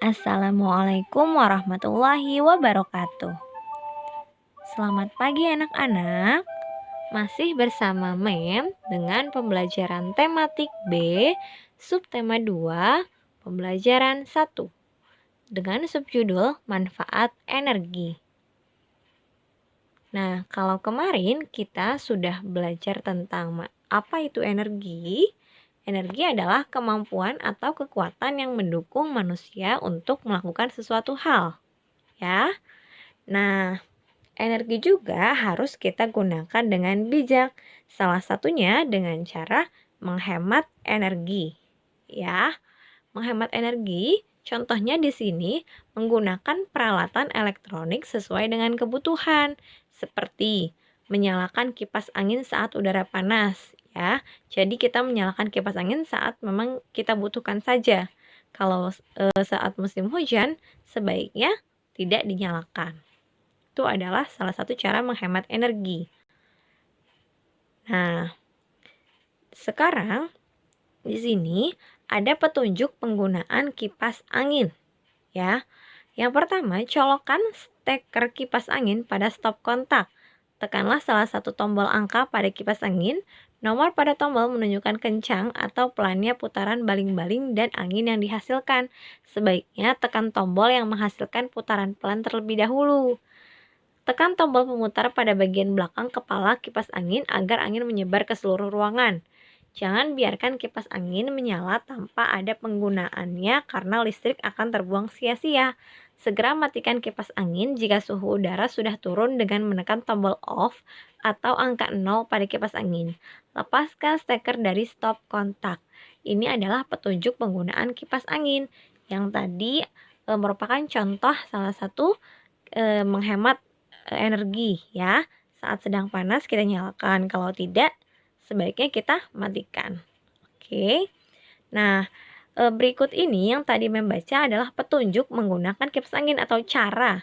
Assalamualaikum warahmatullahi wabarakatuh. Selamat pagi anak-anak. Masih bersama Mem dengan pembelajaran tematik B, subtema 2, pembelajaran 1 dengan subjudul manfaat energi. Nah, kalau kemarin kita sudah belajar tentang apa itu energi. Energi adalah kemampuan atau kekuatan yang mendukung manusia untuk melakukan sesuatu hal, ya. Nah, energi juga harus kita gunakan dengan bijak. Salah satunya dengan cara menghemat energi, ya. Menghemat energi, contohnya di sini menggunakan peralatan elektronik sesuai dengan kebutuhan, seperti menyalakan kipas angin saat udara panas, ya. Jadi kita menyalakan kipas angin saat memang kita butuhkan saja. Kalau saat musim hujan, sebaiknya tidak dinyalakan. Itu adalah salah satu cara menghemat energi. Nah, sekarang di sini ada petunjuk penggunaan kipas angin, ya. Yang pertama, colokkan steker kipas angin pada stop kontak. Tekanlah salah satu tombol angka pada kipas angin. Nomor pada tombol menunjukkan kencang atau pelannya putaran baling-baling dan angin yang dihasilkan. Sebaiknya tekan tombol yang menghasilkan putaran pelan terlebih dahulu. Tekan tombol pemutar pada bagian belakang kepala kipas angin agar angin menyebar ke seluruh ruangan. Jangan biarkan kipas angin menyala tanpa ada penggunaannya karena listrik akan terbuang sia-sia. Segera matikan kipas angin jika suhu udara sudah turun dengan menekan tombol off atau angka 0 pada kipas angin. Lepaskan steker dari stop kontak. Ini adalah petunjuk penggunaan kipas angin yang tadi merupakan contoh salah satu menghemat energi, ya. Saat sedang panas kita nyalakan, kalau tidak sebaiknya kita matikan. Oke. Nah, berikut ini yang tadi membaca adalah petunjuk menggunakan kipas angin atau cara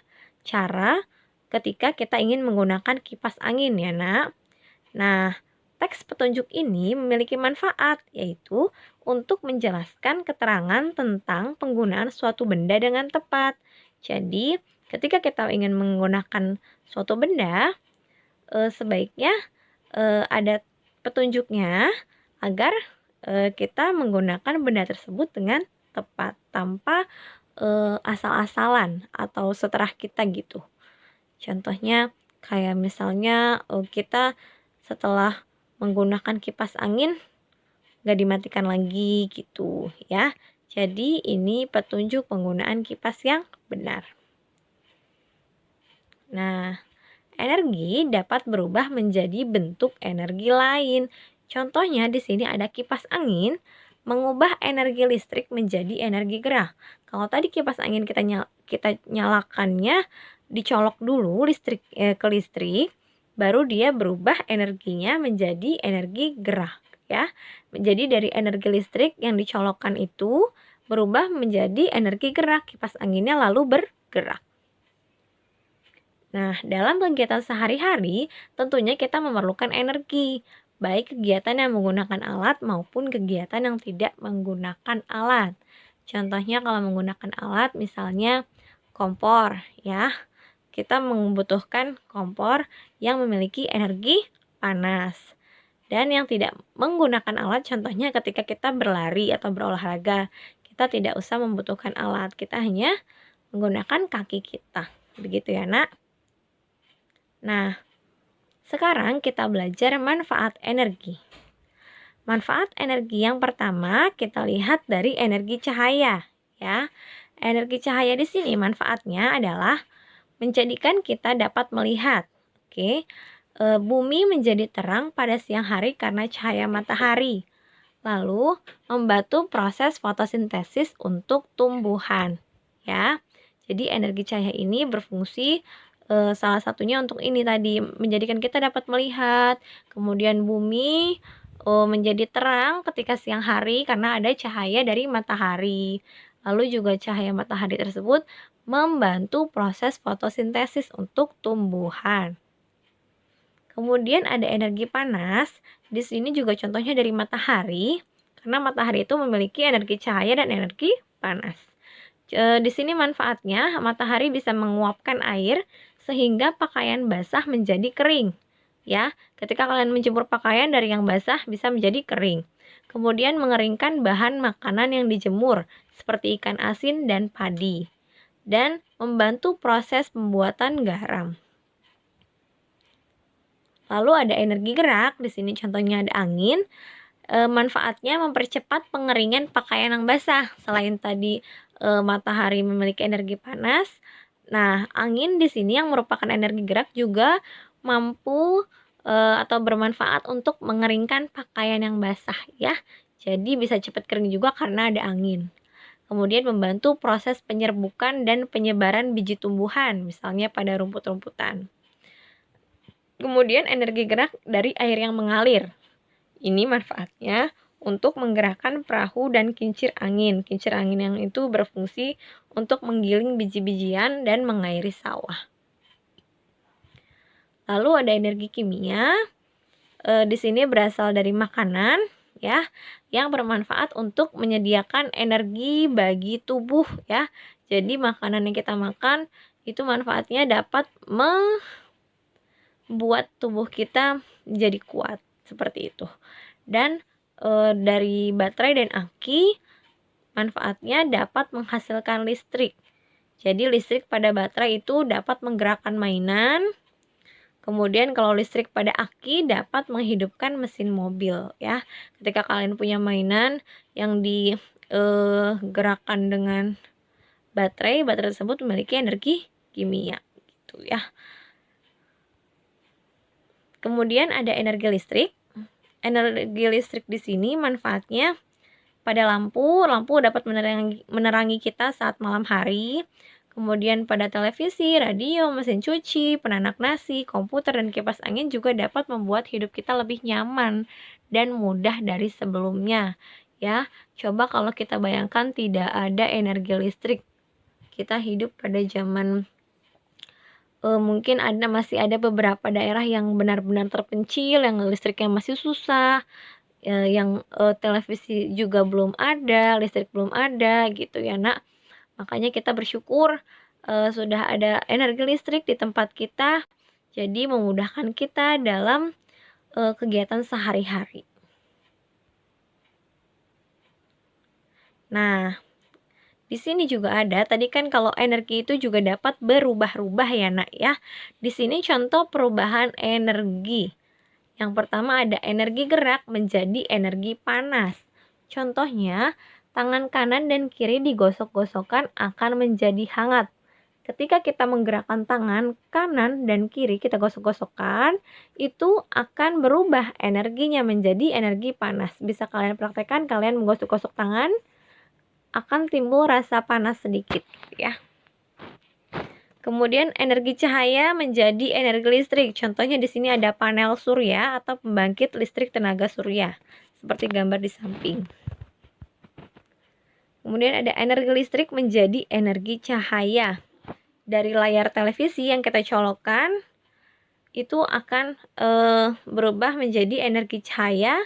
ketika kita ingin menggunakan kipas angin, ya Nak. Nah, teks petunjuk ini memiliki manfaat, yaitu untuk menjelaskan keterangan tentang penggunaan suatu benda dengan tepat. Jadi, ketika kita ingin menggunakan suatu benda, sebaiknya ada petunjuknya agar kita menggunakan benda tersebut dengan tepat tanpa asal-asalan atau seterah kita gitu. Contohnya kayak misalnya kita setelah menggunakan kipas angin gak dimatikan lagi gitu, ya. Jadi ini petunjuk penggunaan kipas yang benar. Nah, energi dapat berubah menjadi bentuk energi lain. Contohnya di sini ada kipas angin mengubah energi listrik menjadi energi gerah. Kalau tadi kipas angin kita nyalakannya dicolok dulu ke listrik, baru dia berubah energinya menjadi energi gerah, ya. Jadi dari energi listrik yang dicolokkan itu berubah menjadi energi gerak, kipas anginnya lalu bergerak. Nah, dalam kegiatan sehari-hari, tentunya kita memerlukan energi, baik kegiatan yang menggunakan alat maupun kegiatan yang tidak menggunakan alat. Contohnya kalau menggunakan alat, misalnya kompor, ya. Kita membutuhkan kompor yang memiliki energi panas. Dan yang tidak menggunakan alat, contohnya ketika kita berlari atau berolahraga, kita tidak usah membutuhkan alat, kita hanya menggunakan kaki kita. Begitu ya, Nak? Nah, sekarang kita belajar manfaat energi. Manfaat energi yang pertama kita lihat dari energi cahaya, ya. Energi cahaya di sini manfaatnya adalah menjadikan kita dapat melihat. Oke. Bumi menjadi terang pada siang hari karena cahaya matahari. Lalu membantu proses fotosintesis untuk tumbuhan, ya. Jadi energi cahaya ini berfungsi salah satunya untuk ini tadi, menjadikan kita dapat melihat. Kemudian bumi menjadi terang ketika siang hari karena ada cahaya dari matahari. Lalu juga cahaya matahari tersebut membantu proses fotosintesis untuk tumbuhan. Kemudian ada energi panas. Di sini juga contohnya dari matahari, karena matahari itu memiliki energi cahaya dan energi panas. Di sini manfaatnya matahari bisa menguapkan air sehingga pakaian basah menjadi kering. Ya, ketika kalian menjemur pakaian dari yang basah bisa menjadi kering. Kemudian mengeringkan bahan makanan yang dijemur seperti ikan asin dan padi. Dan membantu proses pembuatan garam. Lalu ada energi gerak, di sini contohnya ada angin. Manfaatnya mempercepat pengeringan pakaian yang basah. Selain tadi matahari memiliki energi panas, nah angin di sini yang merupakan energi gerak juga mampu atau bermanfaat untuk mengeringkan pakaian yang basah ya. Jadi bisa cepat kering juga karena ada angin. Kemudian membantu proses penyerbukan dan penyebaran biji tumbuhan, misalnya pada rumput-rumputan. Kemudian energi gerak dari air yang mengalir. Ini manfaatnya untuk menggerakkan perahu dan kincir angin. Kincir angin yang itu berfungsi untuk menggiling biji-bijian dan mengairi sawah. Lalu ada energi kimia. Di sini berasal dari makanan ya, yang bermanfaat untuk menyediakan energi bagi tubuh ya. Jadi makanan yang kita makan itu manfaatnya dapat membuat tubuh kita jadi kuat seperti itu. Dan dari baterai dan aki manfaatnya dapat menghasilkan listrik. Jadi listrik pada baterai itu dapat menggerakkan mainan. Kemudian kalau listrik pada aki dapat menghidupkan mesin mobil ya. Ketika kalian punya mainan yang digerakkan dengan baterai tersebut memiliki energi kimia gitu ya. Kemudian ada energi listrik. Energi listrik di sini manfaatnya pada lampu dapat menerangi kita saat malam hari. Kemudian pada televisi, radio, mesin cuci, penanak nasi, komputer, dan kipas angin juga dapat membuat hidup kita lebih nyaman dan mudah dari sebelumnya. Ya, coba kalau kita bayangkan tidak ada energi listrik. Kita hidup pada zaman mungkin masih ada beberapa daerah yang benar-benar terpencil, yang listriknya masih susah, yang televisi juga belum ada, listrik belum ada gitu ya nak. Makanya kita bersyukur sudah ada energi listrik di tempat kita, jadi memudahkan kita dalam kegiatan sehari-hari. Nah, di sini juga ada, tadi kan kalau energi itu juga dapat berubah-ubah ya nak ya. Di sini contoh perubahan energi. Yang pertama ada energi gerak menjadi energi panas. Contohnya, tangan kanan dan kiri digosok-gosokkan akan menjadi hangat. Ketika kita menggerakkan tangan kanan dan kiri, kita gosok-gosokkan, itu akan berubah energinya menjadi energi panas. Bisa kalian praktekkan, kalian menggosok-gosok tangan, akan timbul rasa panas sedikit ya. Kemudian energi cahaya menjadi energi listrik. Contohnya di sini ada panel surya atau pembangkit listrik tenaga surya, seperti gambar di samping. Kemudian ada energi listrik menjadi energi cahaya. Dari layar televisi yang kita colokkan itu akan berubah menjadi energi cahaya,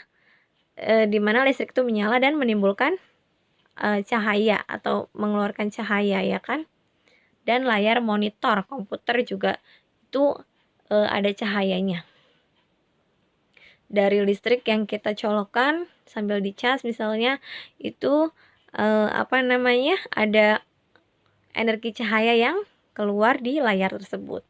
di mana listrik itu menyala dan menimbulkan cahaya atau mengeluarkan cahaya ya kan. Dan layar monitor komputer juga itu ada cahayanya. Dari listrik yang kita colokkan sambil dicas misalnya itu ada energi cahaya yang keluar di layar tersebut.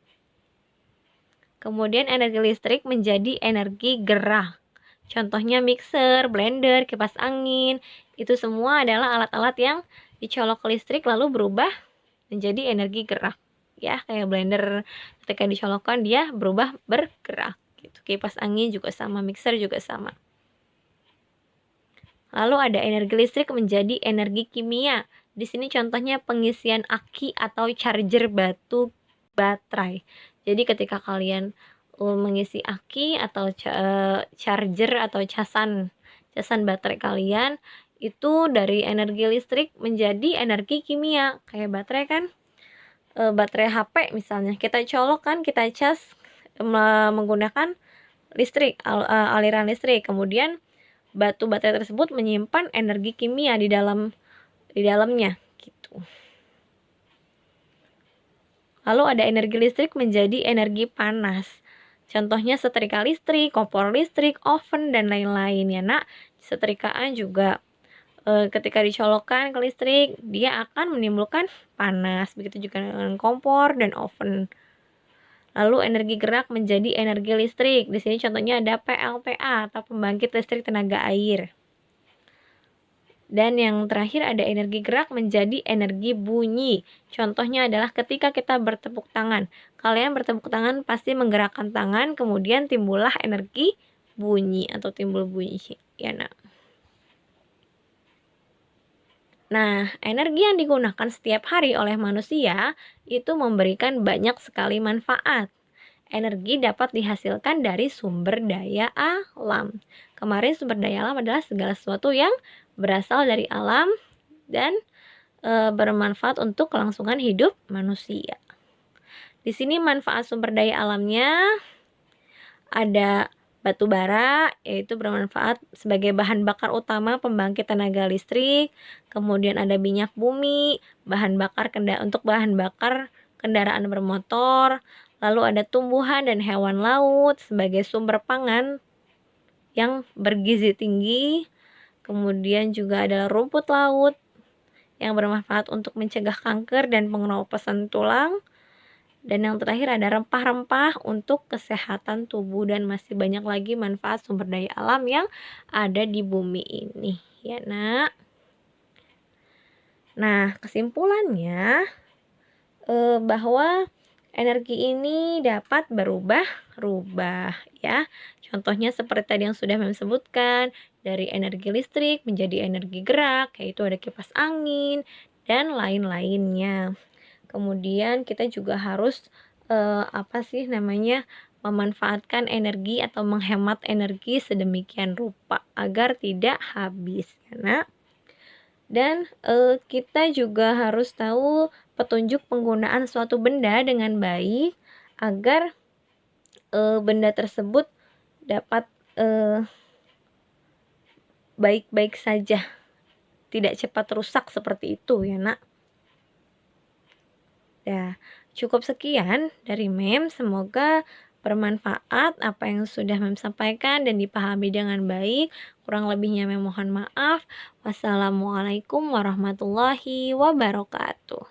Kemudian energi listrik menjadi energi gerak. Contohnya mixer, blender, kipas angin, itu semua adalah alat-alat yang dicolok ke listrik lalu berubah menjadi energi gerak. Ya, kayak blender ketika dicolokkan dia berubah bergerak gitu. Kipas angin juga sama, mixer juga sama. Lalu ada energi listrik menjadi energi kimia. Di sini contohnya pengisian aki atau charger baterai. Jadi ketika kalian mengisi aki atau charger atau casan baterai kalian, itu dari energi listrik menjadi energi kimia. Kayak baterai kan, baterai HP misalnya, kita colok kan, kita cas menggunakan listrik, aliran listrik. Kemudian baterai tersebut menyimpan energi kimia di dalamnya gitu. Lalu ada energi listrik menjadi energi panas. Contohnya setrika listrik, kompor listrik, oven, dan lain-lain ya nak. Setrikaan juga ketika dicolokkan ke listrik, dia akan menimbulkan panas. Begitu juga dengan kompor dan oven. Lalu energi gerak menjadi energi listrik. Di sini contohnya ada PLTA atau pembangkit listrik tenaga air. Dan yang terakhir ada energi gerak menjadi energi bunyi. Contohnya adalah ketika kita bertepuk tangan. Kalian bertepuk tangan pasti menggerakkan tangan, kemudian timbullah energi bunyi atau timbul bunyi. Ya, Nah, energi yang digunakan setiap hari oleh manusia itu memberikan banyak sekali manfaat. Energi dapat dihasilkan dari sumber daya alam. Kemarin sumber daya alam adalah segala sesuatu yang berasal dari alam dan bermanfaat untuk kelangsungan hidup manusia. Di sini manfaat sumber daya alamnya ada batu bara, yaitu bermanfaat sebagai bahan bakar utama pembangkit tenaga listrik. Kemudian ada minyak bumi, untuk bahan bakar kendaraan bermotor. Lalu ada tumbuhan dan hewan laut sebagai sumber pangan yang bergizi tinggi. Kemudian juga ada rumput laut yang bermanfaat untuk mencegah kanker dan pengeroposan tulang. Dan yang terakhir ada rempah-rempah untuk kesehatan tubuh, dan masih banyak lagi manfaat sumber daya alam yang ada di bumi ini. Ya, nak. Nah, kesimpulannya bahwa energi ini dapat berubah-ubah ya. Contohnya seperti tadi yang sudah Mem sebutkan, dari energi listrik menjadi energi gerak, yaitu ada kipas angin dan lain-lainnya. Kemudian kita juga harus memanfaatkan energi atau menghemat energi sedemikian rupa agar tidak habis ya, nak. Dan kita juga harus tahu petunjuk penggunaan suatu benda dengan baik agar benda tersebut dapat baik-baik saja, tidak cepat rusak seperti itu ya, nak. Ya, cukup sekian dari Mem. Semoga bermanfaat apa yang sudah Mem sampaikan dan dipahami dengan baik. Kurang lebihnya Mem mohon maaf. Wassalamualaikum warahmatullahi wabarakatuh.